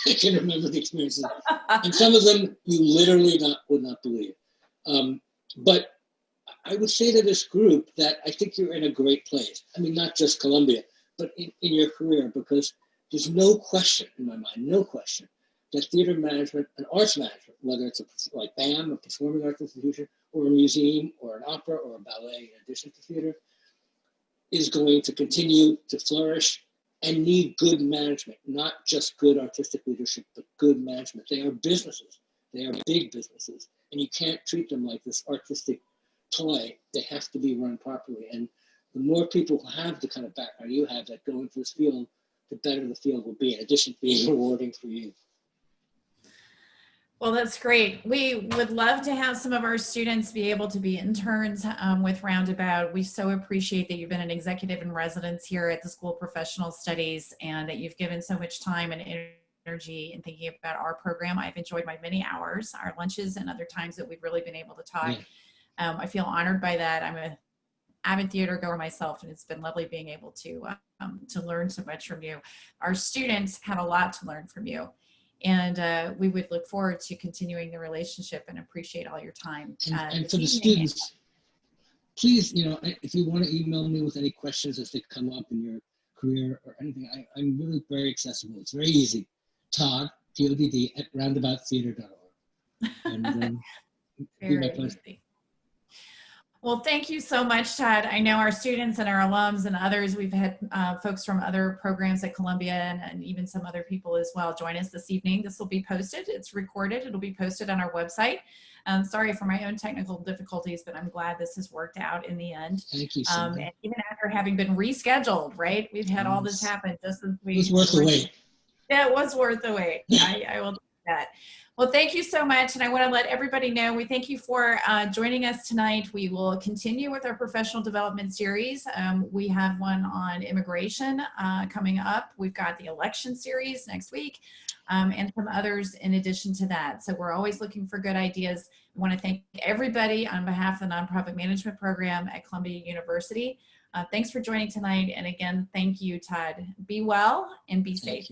I can remember the experiences. And some of them you literally would not believe. But I would say to this group that I think you're in a great place. I mean, not just Columbia, but in your career, because there's no question in my mind, no question, that theater management and arts management, whether it's like BAM, a performing arts institution, or a museum, or an opera, or a ballet in addition to theater, is going to continue to flourish and need good management, not just good artistic leadership, but good management. They are businesses. They are big businesses. And you can't treat them like this artistic toy. They have to be run properly. And the more people who have the kind of background you have that go into this field, the better the field will be, in addition to being rewarding for you. Well, that's great. We would love to have some of our students be able to be interns with Roundabout. We so appreciate that you've been an executive in residence here at the School of Professional Studies and that you've given so much time and energy in thinking about our program. I've enjoyed my many hours, our lunches, and other times that we've really been able to talk. Yeah. I feel honored by that. I'm an avid theater goer myself, and it's been lovely being able to learn so much from you. Our students have a lot to learn from you. And we would look forward to continuing the relationship and appreciate all your time. And for the students, please, if you want to email me with any questions as they come up in your career or anything, I'm really very accessible. It's very easy. Todd, T-O-D-D, at roundabouttheater.org. And be my pleasure. Easy. Well, thank you so much, Todd. I know our students and our alums and others, we've had folks from other programs at Columbia and even some other people as well join us this evening. This will be posted. It's recorded. It'll be posted on our website. Sorry for my own technical difficulties, but I'm glad this has worked out in the end. Thank you, and even after having been rescheduled, right? We've had all this happen just as we... It was worth the wait. Yeah, it was worth the wait. I will do that. Well, thank you so much. And I want to let everybody know, we thank you for joining us tonight. We will continue with our professional development series. We have one on immigration coming up. We've got the election series next week and some others in addition to that. So we're always looking for good ideas. I want to thank everybody on behalf of the Nonprofit Management Program at Columbia University. Thanks for joining tonight. And again, thank you, Todd. Be well and be safe.